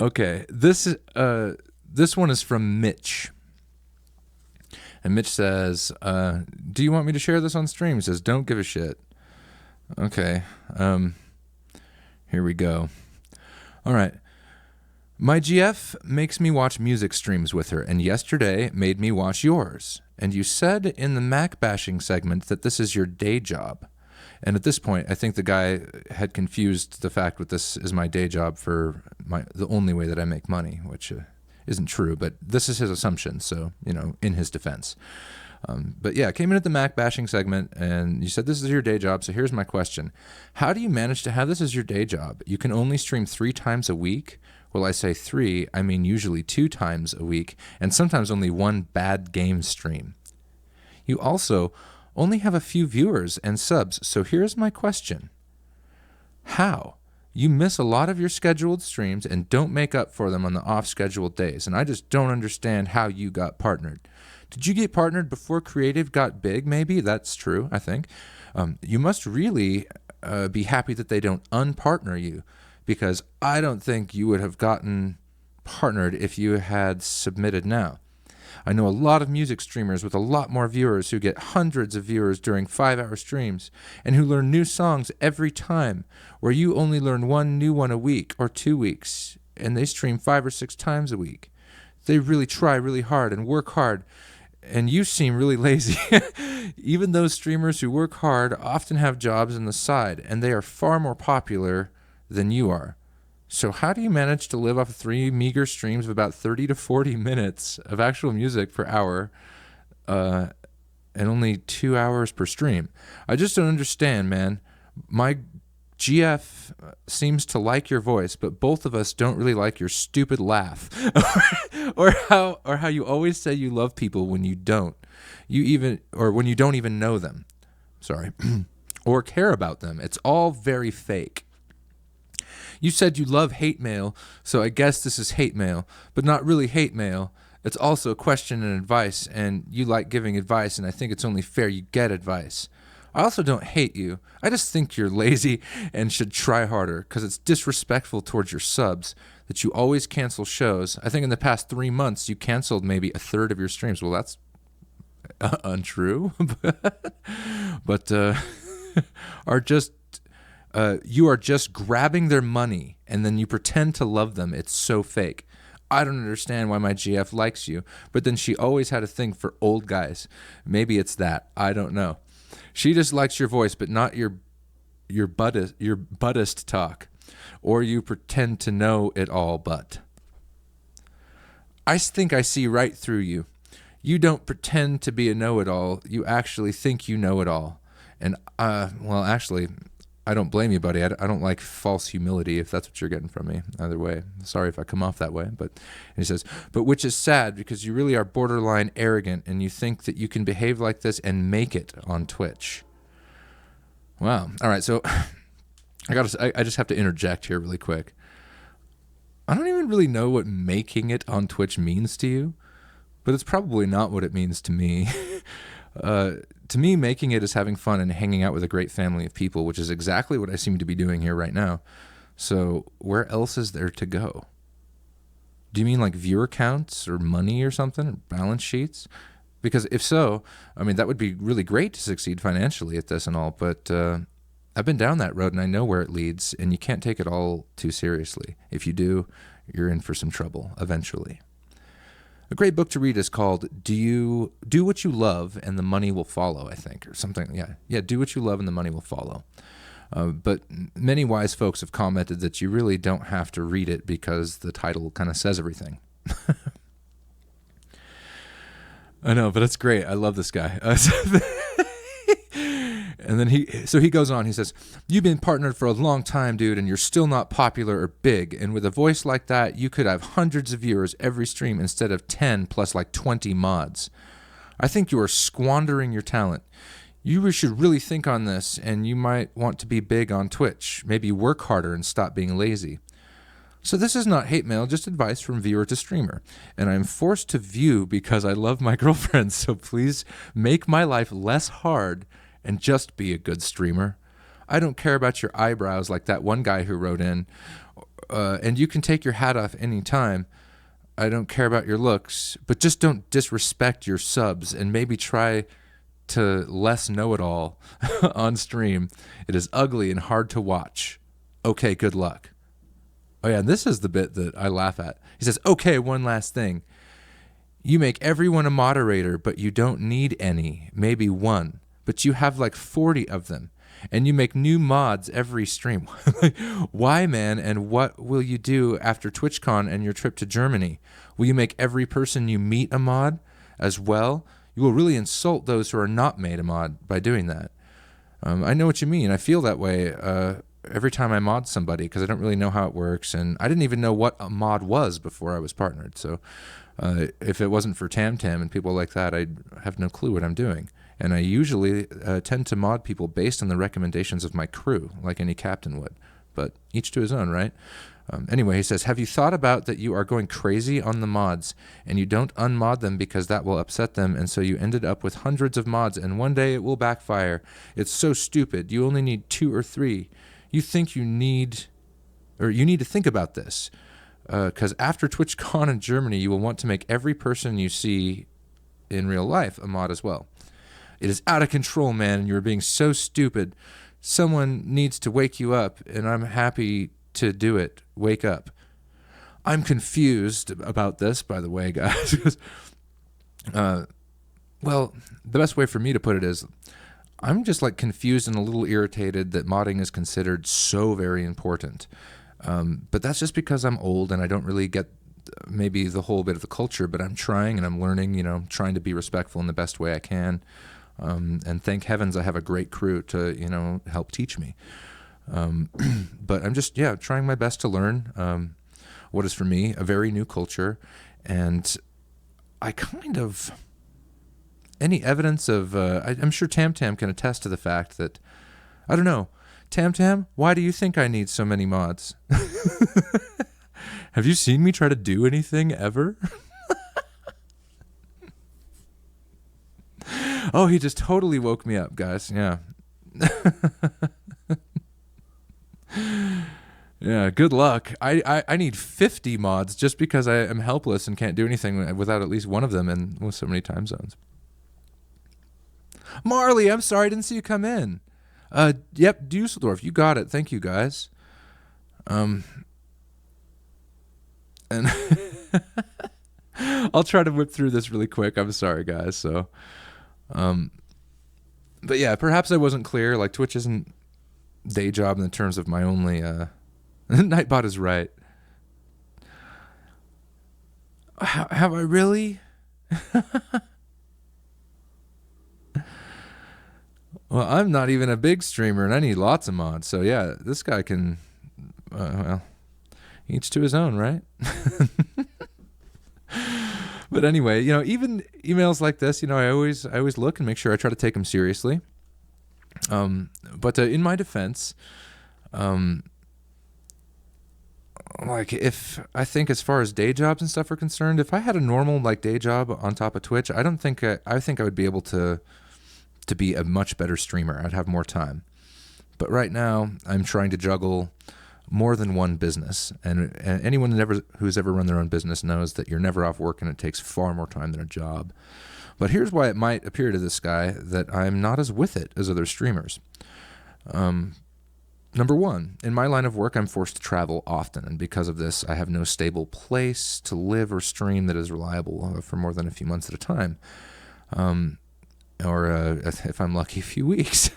Okay, this one is from Mitch. And Mitch says, do you want me to share this on stream? He says, don't give a shit. Okay, here we go. All right. My GF makes me watch music streams with her, and yesterday made me watch yours. And you said in the Mac bashing segment that this is your day job. And at this point, I think the guy had confused the fact that this is my day job for the only way that I make money, which isn't true, but this is his assumption, so, in his defense. But yeah, came in at the Mac bashing segment, and you said this is your day job, so here's my question. How do you manage to have this as your day job? You can only stream 3 times a week? Well, I say 3, I mean usually 2 times a week, and sometimes only 1 bad game stream. You also only have a few viewers and subs, so here's my question. How? You miss a lot of your scheduled streams and don't make up for them on the off-scheduled days, and I just don't understand how you got partnered. Did you get partnered before creative got big, maybe? That's true, I think. You must really be happy that they don't unpartner you, because I don't think you would have gotten partnered if you had submitted now. I know a lot of music streamers with a lot more viewers who get hundreds of viewers during 5-hour streams and who learn new songs every time, where you only learn 1 new one a week or 2 weeks, and they stream 5 or 6 times a week. They really try really hard and work hard, and you seem really lazy. Even those streamers who work hard often have jobs on the side, and they are far more popular than you are. So how do you manage to live off of 3 meager streams of about 30 to 40 minutes of actual music per hour and only 2 hours per stream? I just don't understand, man. My GF seems to like your voice, but both of us don't really like your stupid laugh. or how you always say you love people when you don't. Or when you don't even know them. Sorry. Or care about them. It's all very fake. You said you love hate mail, so I guess this is hate mail, but not really hate mail. It's also a question and advice, and you like giving advice, and I think it's only fair you get advice. I also don't hate you. I just think you're lazy and should try harder, because it's disrespectful towards your subs that you always cancel shows. I think in the past 3 months, you canceled maybe a third of your streams. Well, that's untrue, but are just... you are just grabbing their money, and then you pretend to love them. It's so fake. I don't understand why my GF likes you, but then she always had a thing for old guys. Maybe it's that. I don't know. She just likes your voice, but not your buttist talk, or you pretend to know it all. But I think I see right through you. You don't pretend to be a know-it-all. You actually think you know it all. And well, actually, I don't blame you, buddy. I don't like false humility, if that's what you're getting from me. Either way, sorry if I come off that way. But he says, but which is sad, because you really are borderline arrogant, and you think that you can behave like this and make it on Twitch. Wow. All right, so I just have to interject here really quick. I don't even really know what making it on Twitch means to you, but it's probably not what it means to me. To me, making it is having fun and hanging out with a great family of people, which is exactly what I seem to be doing here right now. So where else is there to go? Do you mean like viewer counts or money or something, or balance sheets? Because if so, I mean, that would be really great to succeed financially at this and all, but I've been down that road and I know where it leads, and you can't take it all too seriously. If you do, you're in for some trouble eventually. A great book to read is called Do What You Love and the Money Will Follow, I think, or something. Yeah, Do What You Love and the Money Will Follow. But many wise folks have commented that you really don't have to read it because the title kind of says everything. I know, but it's great. I love this guy. And then he goes on, he says, you've been partnered for a long time, dude, and you're still not popular or big. And with a voice like that, you could have hundreds of viewers every stream instead of 10 plus like 20 mods. I think you are squandering your talent. You should really think on this, and you might want to be big on Twitch. Maybe work harder and stop being lazy. So this is not hate mail, just advice from viewer to streamer. And I'm forced to view because I love my girlfriend, so please make my life less hard and just be a good streamer. I don't care about your eyebrows like that one guy who wrote in, and you can take your hat off anytime. I don't care about your looks, but just don't disrespect your subs and maybe try to less know-it-all on stream. It is ugly and hard to watch. Okay, good luck. Oh yeah, and this is the bit that I laugh at. He says, okay, one last thing. You make everyone a moderator, but you don't need any, maybe one. But you have like 40 of them. And you make new mods every stream. Why, man? And what will you do after TwitchCon and your trip to Germany? Will you make every person you meet a mod as well? You will really insult those who are not made a mod by doing that. I know what you mean. I feel that way every time I mod somebody because I don't really know how it works. And I didn't even know what a mod was before I was partnered. So if it wasn't for TamTam and people like that, I'd have no clue what I'm doing. And I usually tend to mod people based on the recommendations of my crew, like any captain would. But each to his own, right? Anyway, he says, have you thought about that you are going crazy on the mods and you don't unmod them because that will upset them, and so you ended up with hundreds of mods and one day it will backfire. It's so stupid. You only need 2 or 3. You need to think about this because after TwitchCon in Germany, you will want to make every person you see in real life a mod as well. It is out of control, man, and you're being so stupid. Someone needs to wake you up, and I'm happy to do it. Wake up. I'm confused about this, by the way, guys. Well, the best way for me to put it is I'm just like confused and a little irritated that modding is considered so very important. But that's just because I'm old and I don't really get maybe the whole bit of the culture, but I'm trying and I'm learning, trying to be respectful in the best way I can. And thank heavens I have a great crew to, help teach me. But I'm just, trying my best to learn what is for me a very new culture. And I any evidence of, I'm sure TamTam can attest to the fact that, I don't know, TamTam, why do you think I need so many mods? Have you seen me try to do anything ever? Oh, he just totally woke me up, guys. Yeah. Yeah, good luck. I need 50 mods just because I am helpless and can't do anything without at least one of them and with so many time zones. Marley, I'm sorry I didn't see you come in. Yep, Dusseldorf, you got it. Thank you, guys. And I'll try to whip through this really quick. I'm sorry, guys. So, but yeah, perhaps I wasn't clear. Like Twitch isn't day job in the terms of my only. Nightbot is right. Have I really? Well, I'm not even a big streamer, and I need lots of mods. So yeah, this guy can. Well, each to his own, right? But anyway, even emails like this, I always look and make sure I try to take them seriously. But in my defense, like if I think as far as day jobs and stuff are concerned, if I had a normal like day job on top of Twitch, I think I would be able to be a much better streamer. I'd have more time. But right now, I'm trying to juggle more than one business, and anyone who's ever run their own business knows that you're never off work and it takes far more time than a job. But here's why it might appear to this guy that I'm not as with it as other streamers. Number one, in my line of work, I'm forced to travel often, and because of this, I have no stable place to live or stream that is reliable for more than a few months at a time. Or if I'm lucky, a few weeks.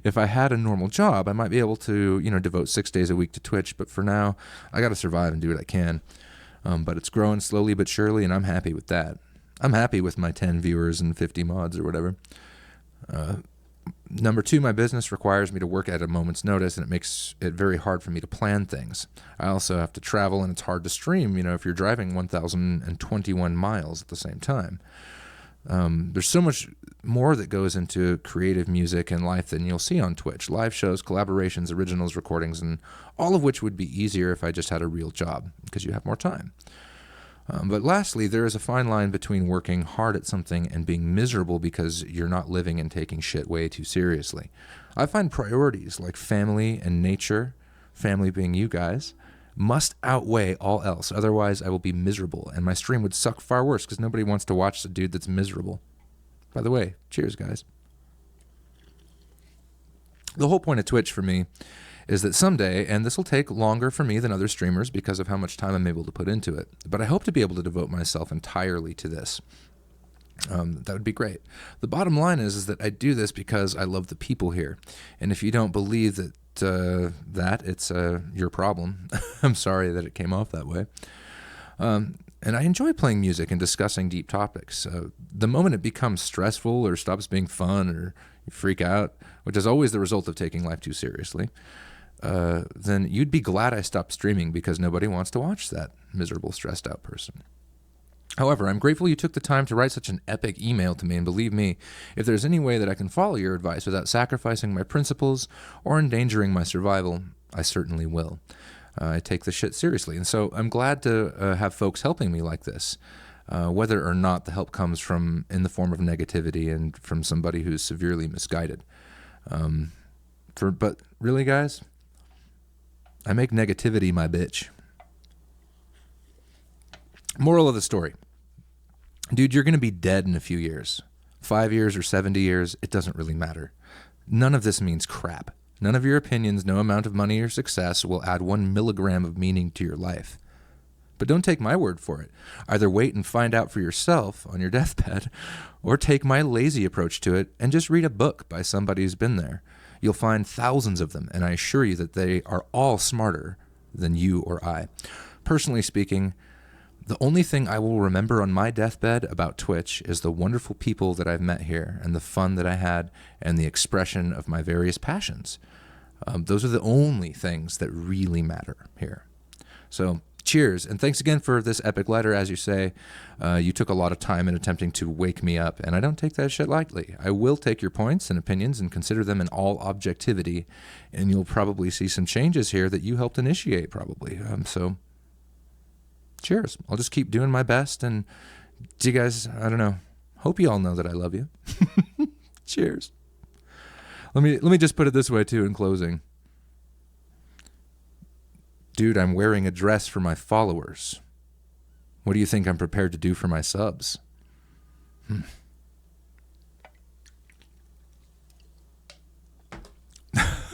If I had a normal job, I might be able to, devote 6 days a week to Twitch. But for now, I got to survive and do what I can. But it's growing slowly but surely, and I'm happy with that. I'm happy with my 10 viewers and 50 mods or whatever. Number two, my business requires me to work at a moment's notice, and it makes it very hard for me to plan things. I also have to travel, and it's hard to stream, if you're driving 1,021 miles at the same time. There's so much more that goes into creative music and life than you'll see on Twitch. Live shows, collaborations, originals, recordings, and all of which would be easier if I just had a real job, because you have more time. But lastly, there is a fine line between working hard at something and being miserable because you're not living and taking shit way too seriously. I find priorities like family and nature, family being you guys, must outweigh all else. Otherwise, I will be miserable, and my stream would suck far worse because nobody wants to watch the dude that's miserable. By the way, cheers, guys. The whole point of Twitch for me is that someday, and this will take longer for me than other streamers because of how much time I'm able to put into it, but I hope to be able to devote myself entirely to this. That would be great. The bottom line is that I do this because I love the people here. And if you don't believe that it's your problem, I'm sorry that it came off that way. And I enjoy playing music and discussing deep topics. The moment it becomes stressful or stops being fun or you freak out, which is always the result of taking life too seriously, then you'd be glad I stopped streaming because nobody wants to watch that miserable, stressed out person. However, I'm grateful you took the time to write such an epic email to me, and believe me, if there's any way that I can follow your advice without sacrificing my principles or endangering my survival, I certainly will. I take this shit seriously, and so I'm glad to have folks helping me like this, whether or not the help comes from in the form of negativity and from somebody who's severely misguided. But really, guys, I make negativity my bitch. Moral of the story. Dude, you're going to be dead in a few years. 5 years or 70 years, it doesn't really matter. None of this means crap. None of your opinions, no amount of money or success will add 1 milligram of meaning to your life. But don't take my word for it. Either wait and find out for yourself on your deathbed, or take my lazy approach to it and just read a book by somebody who's been there. You'll find thousands of them, and I assure you that they are all smarter than you or I. Personally speaking, the only thing I will remember on my deathbed about Twitch is the wonderful people that I've met here and the fun that I had and the expression of my various passions. Those are the only things that really matter here. So cheers, and thanks again for this epic letter. As you say, you took a lot of time in attempting to wake me up, and I don't take that shit lightly. I will take your points and opinions and consider them in all objectivity, and you'll probably see some changes here that you helped initiate probably. So cheers. I'll just keep doing my best, and do you guys, I don't know, hope you all know that I love you. Cheers. Let me just put it this way too in closing. Dude, I'm wearing a dress for my followers. What do you think I'm prepared to do for my subs?